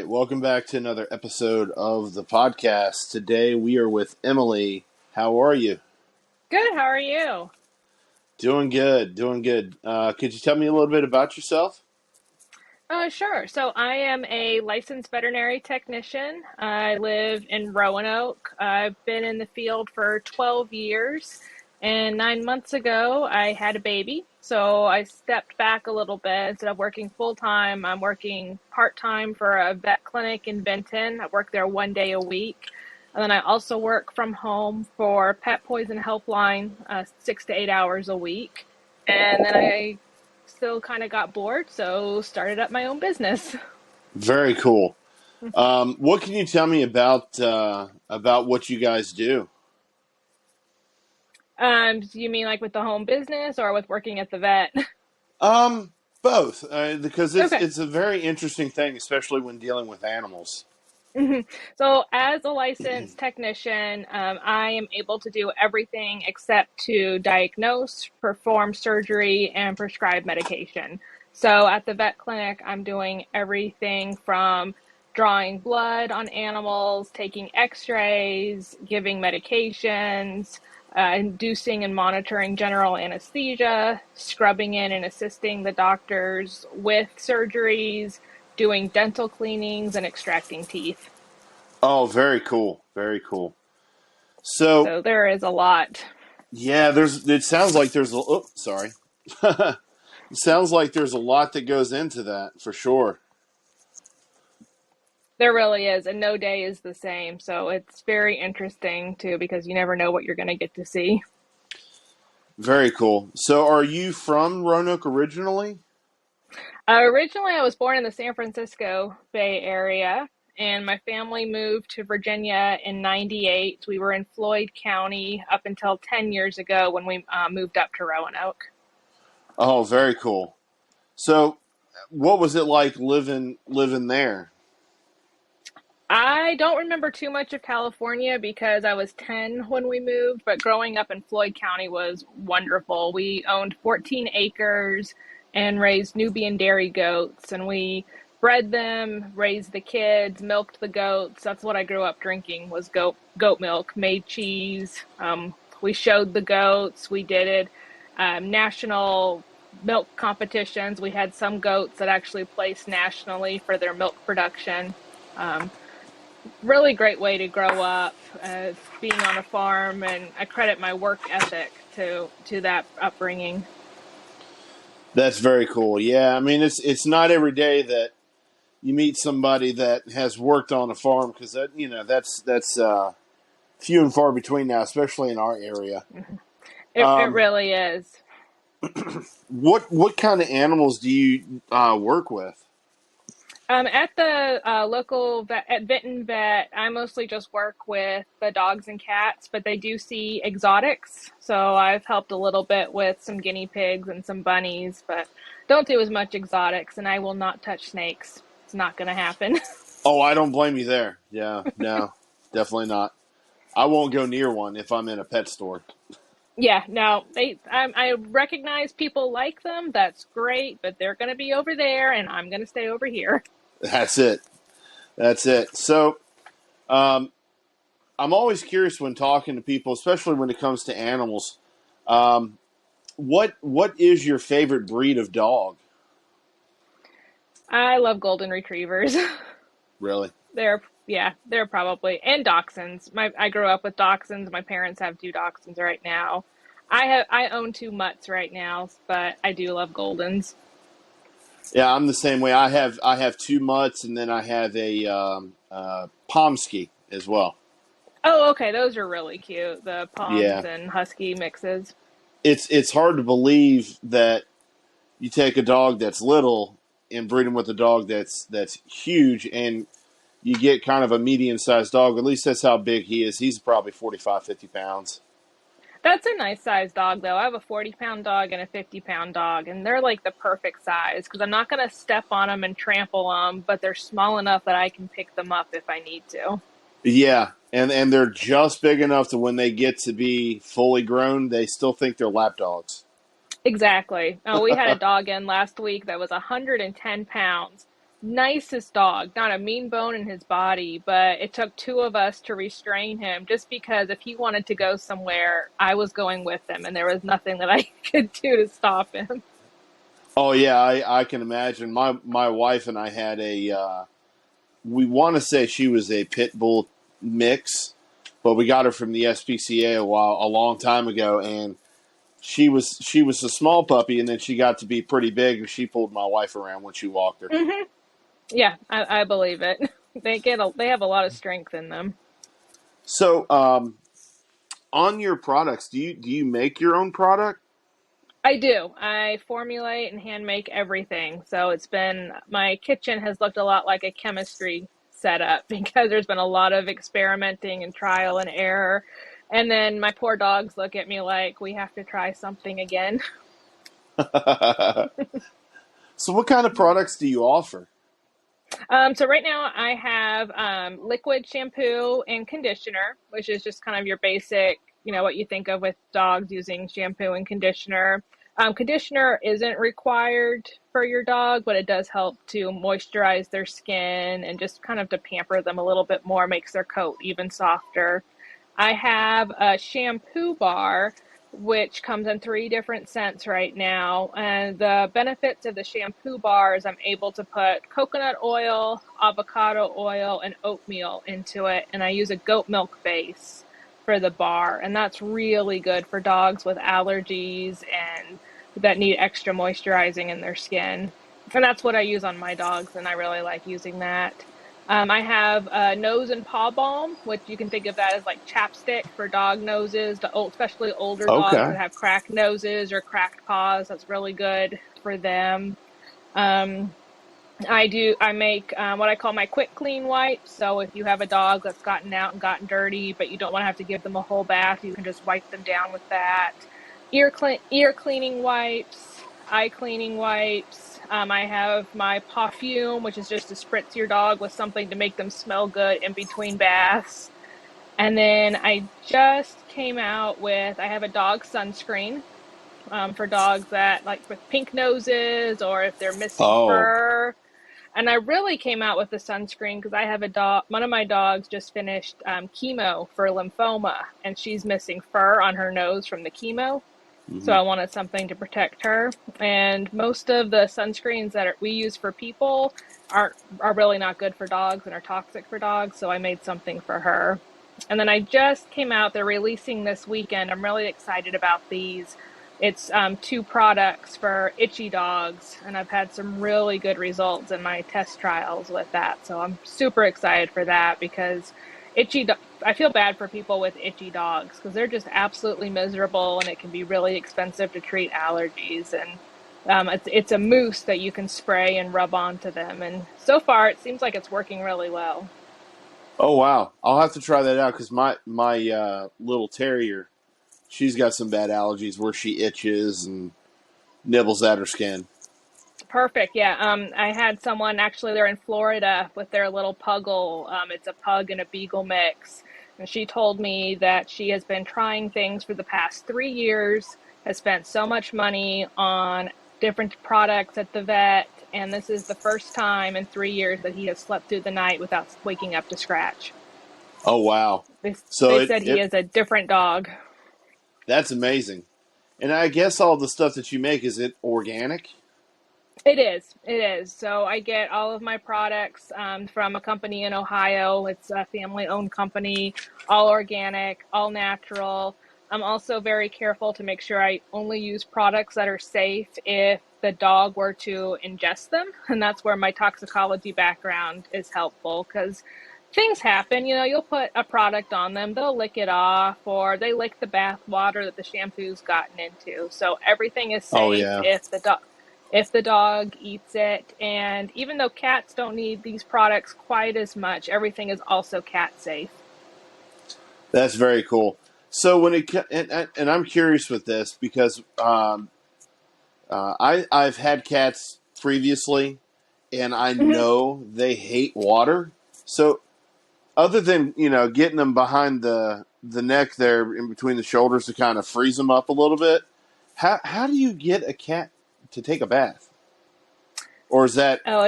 right, welcome back to another episode of the podcast. Today we are with Emily. How are you? Good. How are you? Doing good, doing good. Could you tell me a little bit about yourself? Sure. So I am a licensed veterinary technician. I live in Roanoke. I've been in the field for 12 years, and 9 months ago I had a baby. So I stepped back a little bit. Instead of working full time, I'm working part time for a vet clinic in Benton. I work there 1 day a week. And then I also work from home for Pet Poison Helpline, 6 to 8 hours a week. And then I still kind of got bored, so started up my own business. Very cool. What can you tell me about what you guys do? You mean like with the home business or with working at the vet? Both, because it's Okay. it's a very interesting thing, especially when dealing with animals. So, as a licensed technician, I am able to do everything except to diagnose, perform surgery, and prescribe medication. So, at the vet clinic, I'm doing everything from drawing blood on animals, taking x rays, giving medications, inducing and monitoring general anesthesia, scrubbing in and assisting the doctors with surgeries, doing dental cleanings, and extracting teeth. Oh, very cool, very cool. So, So there is a lot. yeah, it sounds like there's a. Oh, sorry. It sounds like there's a lot that goes into that for sure. There really is, and no day is the same. So it's very interesting too because you never know what you're going to get to see. Very cool. So, are you from Roanoke originally? Originally, I was born in the San Francisco Bay Area, and my family moved to Virginia in '98. We were in Floyd County up until 10 years ago when we moved up to Roanoke. Oh, very cool. So, what was it like living there? I don't remember too much of California because I was 10 when we moved, but growing up in Floyd County was wonderful. We owned 14 acres and raised Nubian dairy goats, and we bred them, raised the kids, milked the goats. That's what I grew up drinking was goat milk, made cheese. We showed the goats. We did it national milk competitions. We had some goats that actually placed nationally for their milk production. Um, Really great way to grow up, being on a farm, and I credit my work ethic to that upbringing. That's very cool. Yeah, I mean it's not every day that you meet somebody that has worked on a farm because that's few and far between now, especially in our area. It Um, really is. what kind of animals do you work with? At the local vet, at Benton Vet, I mostly just work with the dogs and cats, but they do see exotics. So I've helped a little bit with some guinea pigs and some bunnies, but don't do as much exotics, and I will not touch snakes. It's not going to happen. Oh, I don't blame you there. Yeah, no, definitely not. I won't go near one if I'm in a pet store. Yeah, no, I recognize people like them. That's great, but they're going to be over there, and I'm going to stay over here. That's it. That's it. So, um, I'm always curious when talking to people, especially when it comes to animals. Um, what is your favorite breed of dog? I love golden retrievers. Really? They're probably and dachshunds. I grew up with dachshunds. My parents have two dachshunds right now. I own two mutts right now, but I do love goldens. Yeah, I'm the same way. I have two mutts, and then I have a pomsky as well. Oh, okay, those are really cute. The Yeah, Poms and Husky mixes. it's hard to believe that you take a dog that's little and breed him with a dog that's huge, and you get kind of a medium sized dog. At least that's how big he is. He's probably 45, 50 pounds. That's a nice size dog, though. I have a 40-pound dog and a 50-pound dog, and they're like the perfect size because I'm not going to step on them and trample them, but they're small enough that I can pick them up if I need to. Yeah, and they're just big enough to when they get to be fully grown, they still think they're lap dogs. Exactly. We had a dog in last week that was 110 pounds, nicest dog, not a mean bone in his body, but it took two of us to restrain him just because if he wanted to go somewhere, I was going with him and there was nothing that I could do to stop him. Oh yeah, I can imagine. My wife and I had we want to say she was a pit bull mix, but we got her from the SPCA a long time ago, and she was a small puppy, and then she got to be pretty big, and she pulled my wife around when she walked her. Hmm. Yeah, I believe it. They have a lot of strength in them. So, on your products, do you make your own product? I do. I formulate and hand make everything. So it's been my kitchen has looked a lot like a chemistry setup because there's been a lot of experimenting and trial and error. And then my poor dogs look at me like we have to try something again. So, what kind of products do you offer? So right now I have liquid shampoo and conditioner, which is just kind of your basic, what you think of with dogs using shampoo and conditioner. Conditioner isn't required for your dog, but it does help to moisturize their skin and just kind of to pamper them a little bit more, makes their coat even softer. I have a shampoo bar, which comes in three different scents right now. And the benefits of the shampoo bar is I'm able to put coconut oil, avocado oil, and oatmeal into it. And I use a goat milk base for the bar. And that's really good for dogs with allergies and that need extra moisturizing in their skin. And that's what I use on my dogs, and I really like using that. I have nose and paw balm, which you can think of that as like chapstick for dog noses, especially older dogs Okay. that have cracked noses or cracked paws. That's really good for them. Um, I make what I call my quick clean wipes. So if you have a dog that's gotten out and gotten dirty, but you don't want to have to give them a whole bath, you can just wipe them down with that. Ear cleaning wipes, eye cleaning wipes. I have my perfume, which is just to spritz your dog with something to make them smell good in between baths. And then I just came out with I have a dog sunscreen for dogs that like with pink noses or if they're missing Oh, fur. And I really came out with the sunscreen because I have a dog. One of my dogs just finished chemo for lymphoma, and she's missing fur on her nose from the chemo. So hmm. I wanted something to protect her. And most of the sunscreens we use for people are really not good for dogs and are toxic for dogs. So I made something for her. And then I just came out. They're releasing this weekend. I'm really excited about these. It's two products for itchy dogs, and I've had some really good results in my test trials with that. So I'm super excited for that because itchy. I feel bad for people with itchy dogs because they're just absolutely miserable, and it can be really expensive to treat allergies. And it's a mousse that you can spray and rub onto them. And so far, it seems like it's working really well. Oh wow, I'll have to try that out because my little terrier, she's got some bad allergies where she itches and nibbles at her skin. Perfect. Yeah. I had someone actually, they're in Florida with their little puggle. It's a pug and a beagle mix. And she told me that she has been trying things for the past 3 years, has spent so much money on different products at the vet. And this is the first time in 3 years that he has slept through the night without waking up to scratch. Oh wow, They, so they it said he it is a different dog. that's amazing. And I guess all the stuff that you make, is it organic? It is. It is. So I get all of my products from a company in Ohio. It's a family owned company, all organic, all natural. I'm also very careful to make sure I only use products that are safe if the dog were to ingest them. And that's where my toxicology background is helpful because things happen. You'll put a product on them, they'll lick it off, or they lick the bath water that the shampoo's gotten into. So everything is Oh safe yeah, if the dog eats it. And even though cats don't need these products quite as much, everything is also cat safe. that's very cool. So and I'm curious with this because I've had cats previously, and I Mhm. know they hate water. So other than getting them behind the neck there in between the shoulders to kind of freeze them up a little bit, how do you get a cat to take a bath? Or is that Oh,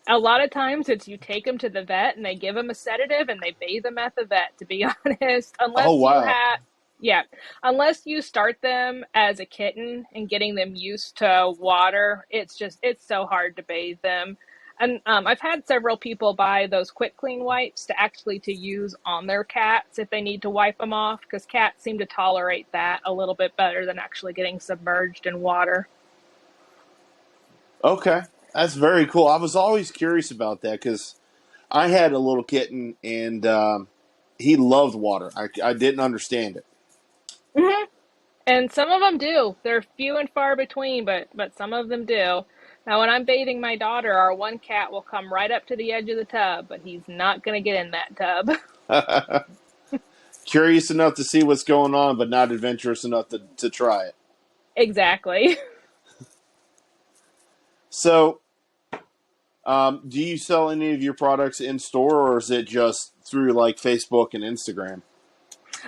A lot of times it's you take them to the vet and they give them a sedative and they bathe them at the vet, to be honest. Oh wow. Yeah, unless you start them as a kitten and getting them used to water, it's so hard to bathe them. And I've had several people buy those quick clean wipes to use on their cats if they need to wipe them off, because cats seem to tolerate that a little bit better than actually getting submerged in water. Okay, that's very cool. I was always curious about that because I had a little kitten and he loved water. I didn't understand it. Mhm. And some of them do. They're few and far between, but some of them do. Now, when I'm bathing my daughter, our one cat will come right up to the edge of the tub, but he's not going to get in that tub. Curious enough to see what's going on, but not adventurous enough to try it. Exactly. So, do you sell any of your products in store, or is it just through like Facebook and Instagram?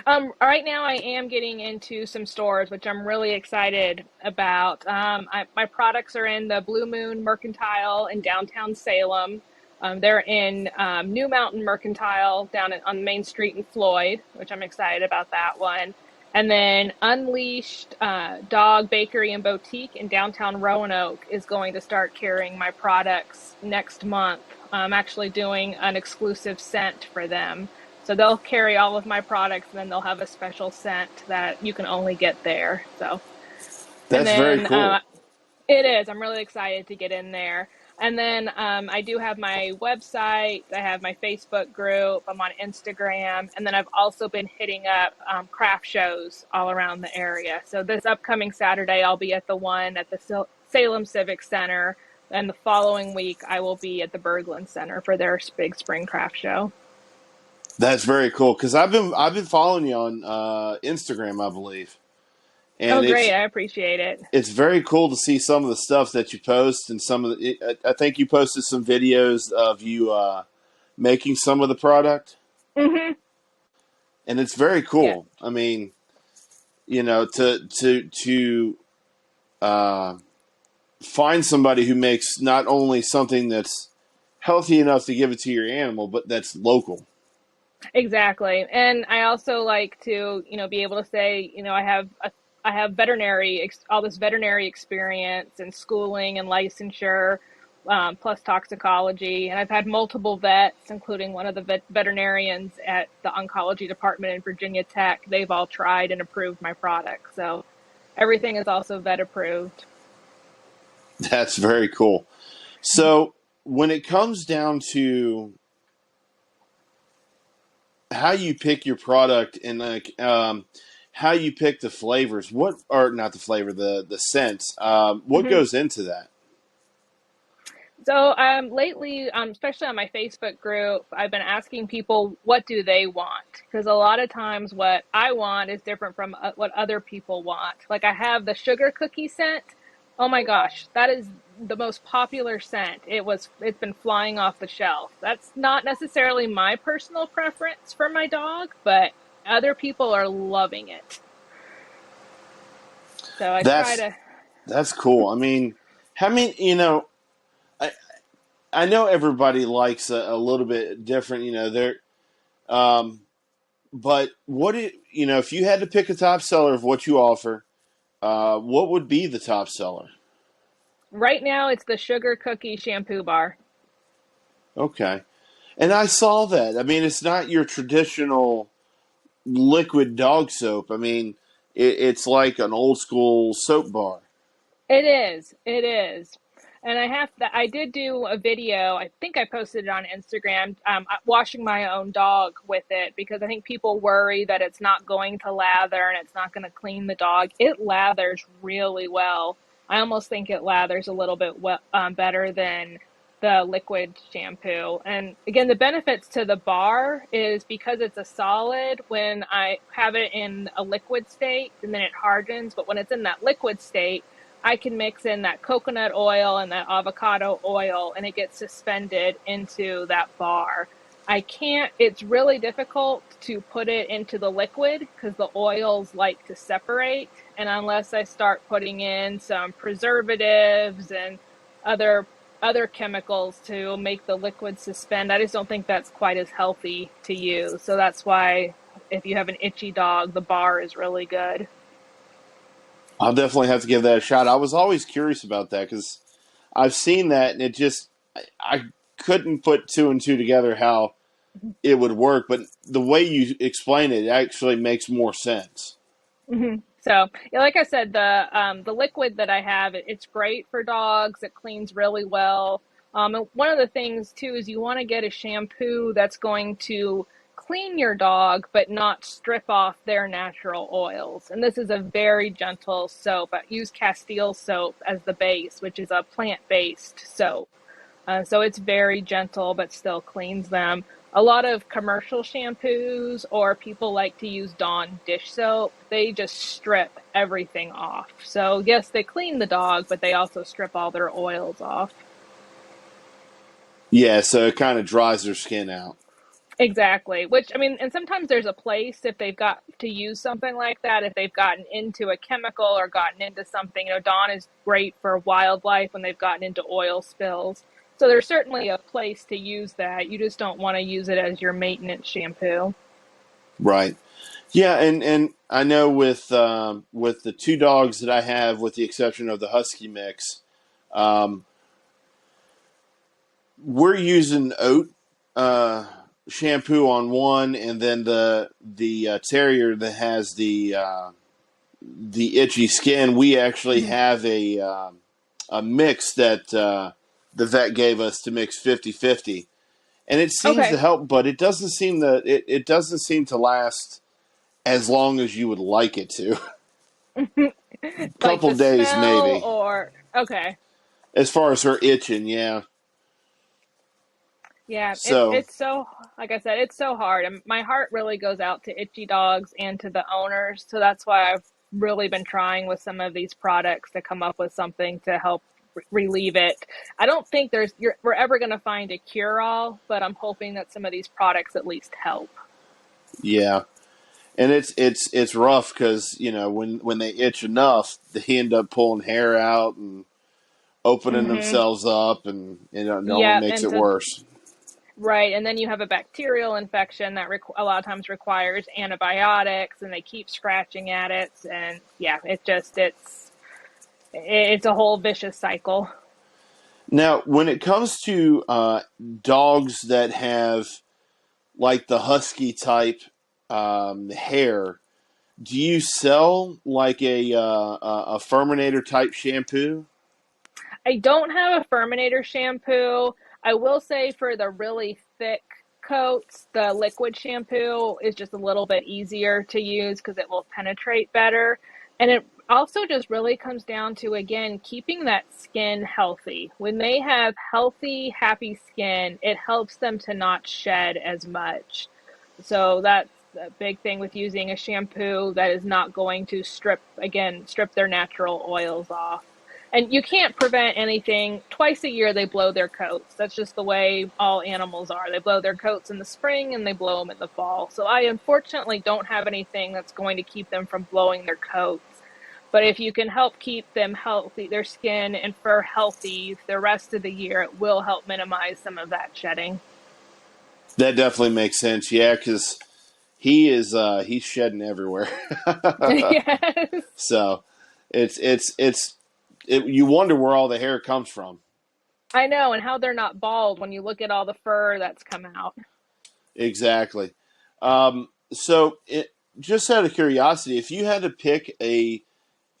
Right now, I am getting into some stores, which I'm really excited about. My products are in the Blue Moon Mercantile in downtown Salem. They're in New Mountain Mercantile on Main Street in Floyd, which I'm excited about that one. And then Unleashed Dog Bakery and Boutique in downtown Roanoke is going to start carrying my products next month. I'm actually doing an exclusive scent for them. So they'll carry all of my products and then they'll have a special scent that you can only get there. And That's very then cool. it is. I'm really excited to get in there. And then I do have my website. I have my Facebook group. I'm on Instagram. And then I've also been hitting up craft shows all around the area. So this upcoming Saturday, I'll be at the one at the Salem Civic Center. And the following week, I will be at the Berglund Center for their big spring craft show. That's very cool because I've been following you on Instagram, I believe, Oh, and great. I appreciate it. it's very cool to see some of the stuff that you post and some of the. I think you posted some videos of you making some of the product, Hmm. and it's very Yeah. cool. I mean, to uh, find somebody who makes not only something that's healthy enough to give it to your animal, but that's local. Exactly. And I also like to, be able to say, I have all this veterinary experience and schooling and licensure, plus toxicology. And I've had multiple vets, including one of the veterinarians at the oncology department in Virginia Tech. They've all tried and approved my product. So everything is also vet approved. That's very cool. So when it comes down to how you pick your product and like how you pick the flavors, what or not the flavor, the scents, what Mhm. goes into that? So lately, especially on my Facebook group, I've been asking people what do they want, because a lot of times what I want is different from what other people want. Like I have the sugar cookie scent. Oh my gosh, that is the most popular scent. It's been flying off the shelf. That's not necessarily my personal preference for my dog, but other people are loving it. So I try That's to. that's cool. I mean, how many? I I know everybody likes a little bit different. Um, but if you had to pick a top seller of what you offer, what would be the top seller? Right now, it's the sugar cookie shampoo bar. Okay, and I saw that. I mean, it's not your traditional liquid dog soap. I mean, it's like an old school soap bar. It is. It is. And I did do a video. I think I posted it on Instagram, washing my own dog with it because I think people worry that it's not going to lather and it's not going to clean the dog. It lathers really well. I almost think it lathers a little bit better than the liquid shampoo. And again, the benefits to the bar is because it's a solid when I have it in a liquid state and then it hardens. But when it's in that liquid state, I can mix in that coconut oil and that avocado oil and it gets suspended into that bar. I can't, it's really difficult to put it into the liquid because the oils like to separate. And unless I start putting in some preservatives and other other chemicals to make the liquid suspend. I just don't think that's quite as healthy to use. So that's why if you have an itchy dog, the bar is really good. I'll definitely have to give that a shot. I was always curious about that because I've seen that, and I couldn't put two and two together how it would work. But the way you explain it actually makes more sense. So, yeah, like I said, the liquid that I have, it's great for dogs. It cleans really well. And one of the things too is you want to get a shampoo that's going to clean your dog, but not strip off their natural oils. And this is a very gentle soap. I use Castile soap as the base, which is a plant-based soap. So it's very gentle, but still cleans them. A lot of commercial shampoos or people like to use Dawn dish soap. They just strip everything off. So yes, they clean the dog, but they also strip all their oils off. Yeah, so it kind of dries their skin out. Exactly. Which, I mean, and sometimes there's a place if they've got to use something like that, if they've gotten into a chemical or gotten into something. Dawn is great for wildlife when they've gotten into oil spills. So there's certainly a place to use that. You just don't want to use it as your maintenance shampoo. Right. Yeah, and I know with the two dogs that I have, with the exception of the Husky mix, um, we're using oat uh, shampoo on one, and then the terrier that has the itchy skin. We actually Mhm. have a mix that the vet gave us to mix 50-50, and it seems to Okay. help, but it doesn't seem to last as long as you would like it to. Like Couple the days smell maybe. or okay. As far as her itching, yeah. Yeah, So it's so like I said, it's so hard. And my heart really goes out to itchy dogs and to the owners. So that's why I've really been trying with some of these products to come up with something to help relieve it. I don't think we're ever going to find a cure all, but I'm hoping that some of these products at least help. yeah, and it's rough because when they itch enough, they end up pulling hair out and opening Hmm. themselves up, and it only Yeah, makes and it to worse. right, and then you have a bacterial infection that a lot of times requires antibiotics, and they keep scratching at it, and yeah, it's a whole vicious cycle. Now, when it comes to dogs that have like the husky type hair, do you sell like a Furminator type shampoo? I don't have a Furminator shampoo. I will say for the really thick coats, the liquid shampoo is just a little bit easier to use because it will penetrate better. And it also just really comes down to, again, keeping that skin healthy. When they have healthy, happy skin, it helps them to not shed as much. So that's a big thing with using a shampoo that is not going to strip their natural oils off. And you can't prevent anything. Twice a year, they blow their coats. That's just the way all animals are. They blow their coats in the spring and they blow them in the fall. So I unfortunately don't have anything that's going to keep them from blowing their coats. But if you can help keep them healthy, their skin and fur healthy the rest of the year, it will help minimize some of that shedding. That definitely makes sense. Yeah, because he's shedding everywhere. Yes. So you wonder where all the hair comes from. I know, and how they're not bald when you look at all the fur that's come out. Exactly. Just out of curiosity, if you had to pick a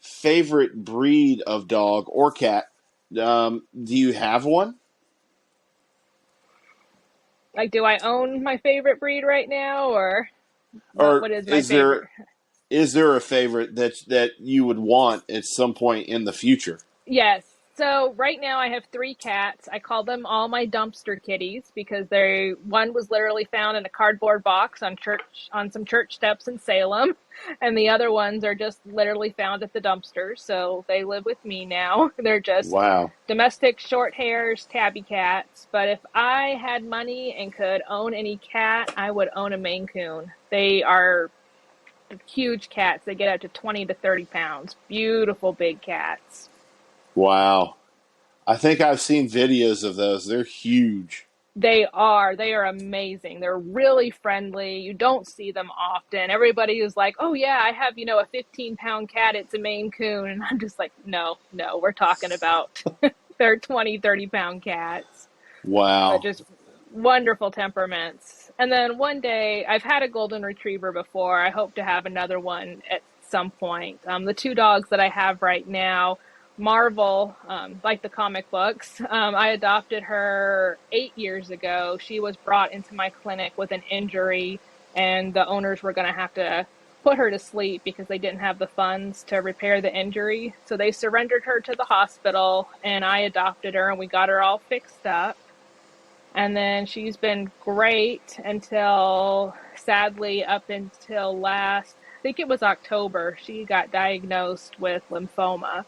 favorite breed of dog or cat, do you have one? Like, do I own my favorite breed right now, or Or what is my favorite? is there a favorite that you would want at some point in the future? Yes. So right now I have three cats. I call them all my dumpster kitties because one was literally found in a cardboard box on some church steps in Salem, and the other ones are just literally found at the dumpster. So they live with me now. They're just Wow. domestic short hairs, tabby cats. But if I had money and could own any cat, I would own a Maine Coon. They are huge cats. They get up to 20 to 30 pounds. Beautiful big cats. Wow. I think I've seen videos of those. They're huge. They are. They are amazing. They're really friendly. You don't see them often. Everybody is like, oh, yeah, I have, a 15-pound cat. It's a Maine Coon. And I'm just like, no, no, we're talking about they're 20, 30-pound cats, but Wow. just wonderful temperaments. And then one day, I've had a golden retriever before. I hope to have another one at some point. The two dogs that I have right now, Marvel, like the comic books, I adopted her 8 years ago. She was brought into my clinic with an injury, and the owners were going to have to put her to sleep because they didn't have the funds to repair the injury. So they surrendered her to the hospital, and I adopted her, and we got her all fixed up. And then she's been great until, sadly, up until I think it was October, she got diagnosed with lymphoma.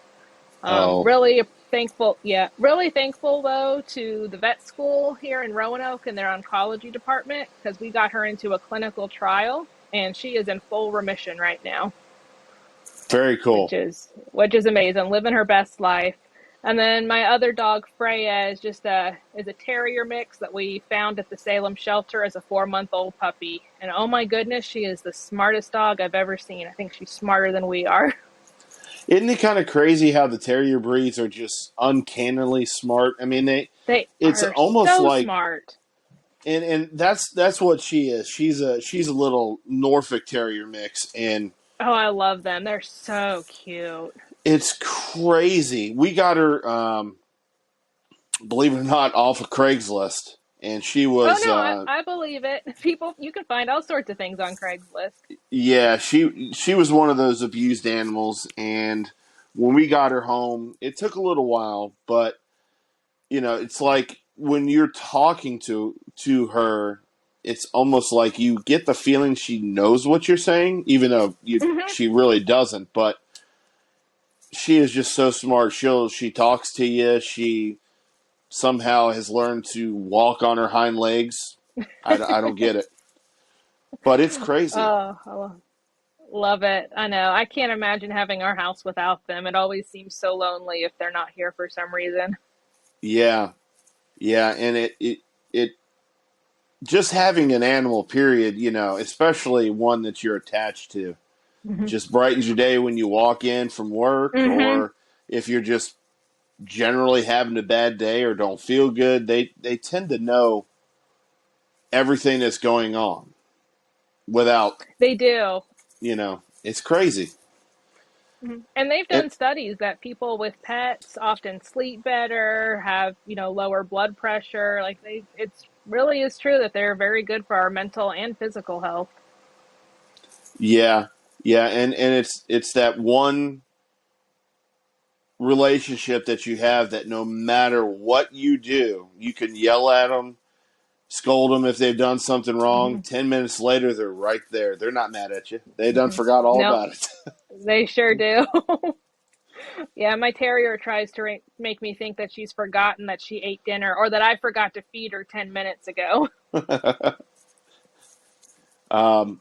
Oh, Really thankful, yeah, really thankful though to the vet school here in Roanoke and their oncology department because we got her into a clinical trial and she is in full remission right now, very which cool. is amazing, living her best life. And then my other dog Freya is a terrier mix that we found at the Salem shelter as a 4-month-old puppy. And oh my goodness, she is the smartest dog I've ever seen. I think she's smarter than we are. Isn't it kind of crazy how the terrier breeds are just uncannily smart? I mean, They it's are almost so like, smart. and that's what she is. She's a little Norfolk Terrier mix, and Oh, I love them. They're so cute. it's crazy. We got her, believe it or not, off of Craigslist, and she Oh was, no, I believe it. People, you can find all sorts of things on Craigslist. yeah, she was one of those abused animals, and when we got her home, it took a little while, but it's like when you're talking to her, it's almost like you get the feeling she knows what you're saying, even though Hmm. she really doesn't. But she is just so smart. She talks to you. She somehow has learned to walk on her hind legs. I don't get it, but it's crazy. Oh, love it. I know. I can't imagine having our house without them. It always seems so lonely if they're not here for some reason. Yeah, yeah, and it just having an animal, period. Especially one that you're attached to, Hmm. just brightens your day when you walk in from work, Hmm. or if you're just generally having a bad day or don't feel good, they tend to know everything that's going on without, They do. it's crazy. Mhm. And they've And done studies that people with pets often sleep better, have, lower blood pressure. Like it's really is true that they're very good for our mental and physical health. yeah, yeah, and it's that one relationship that you have that no matter what you do, you can yell at them, scold them if they've done something wrong. Hmm. 10 minutes later, they're right there. They're not mad at you. They done Hmm. forgot all No, about it. they sure do. Yeah, my terrier tries to make me think that she's forgotten that she ate dinner or that I forgot to feed her 10 minutes ago.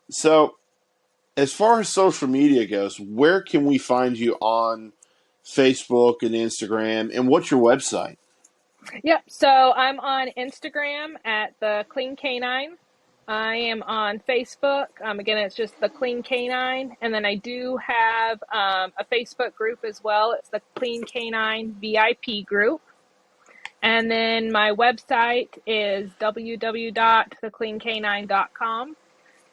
So, as far as social media goes, where can we find you on Facebook and Instagram? And what's your website? Yep. So I'm on Instagram at the Clean Canine. I am on Facebook. Again, it's just the Clean Canine, and then I do have a Facebook group as well. It's the Clean Canine VIP group, and then my website is www.thecleancanine.com.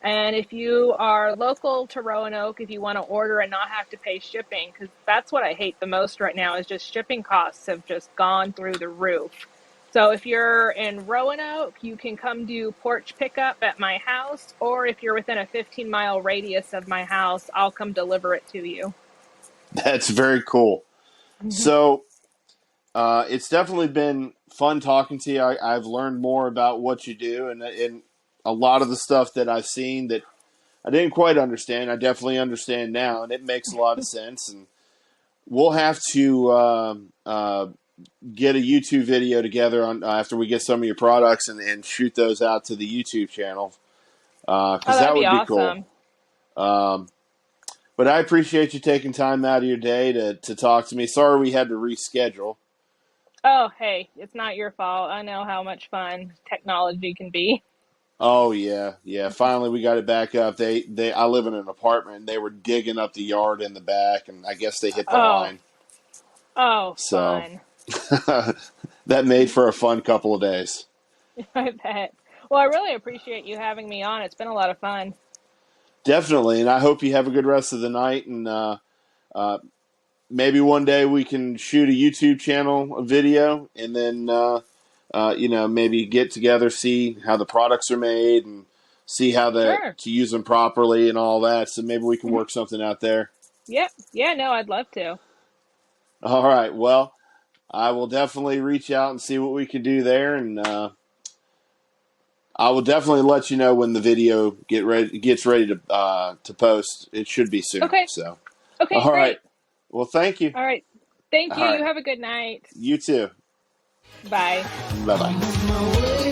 And if you are local to Roanoke, if you want to order and not have to pay shipping, because that's what I hate the most right now is just shipping costs have just gone through the roof. So if you're in Roanoke, you can come do porch pickup at my house, or if you're within a 15-mile radius of my house, I'll come deliver it to you. That's very cool. Mhm. So, it's definitely been fun talking to you. I've learned more about what you do, and a lot of the stuff that I've seen that I didn't quite understand, I definitely understand now, and it makes a lot of sense. And we'll have to get a YouTube video together on after we get some of your products and shoot those out to the YouTube channel Oh, because that'd that be would be cool. awesome. Um, but I appreciate you taking time out of your day to talk to me. Sorry we had to reschedule. Oh, hey, it's not your fault. I know how much fun technology can be. Oh yeah, yeah. Finally, we got it back up. I live in an apartment. And they were digging up the yard in the back, and I guess they hit the Oh, line. oh, So fun. that made for a fun couple of days. I bet. Well, I really appreciate you having me on. It's been a lot of fun. Definitely, and I hope you have a good rest of the night. And uh, maybe one day we can shoot a YouTube channel, a video, and then maybe get together, see how the products are made, and see how Sure. to use them properly and all that. So maybe we can Hmm. work something out there. Yep. Yeah, no, I'd love to. All right. Well, I will definitely reach out and see what we can do there, and I will definitely let you know when the video gets ready to post. It should be soon. Okay. So, Okay, all right. great. Well, thank you. All right. Thank All you. right. You have a good night. You too. Bye. Bye bye.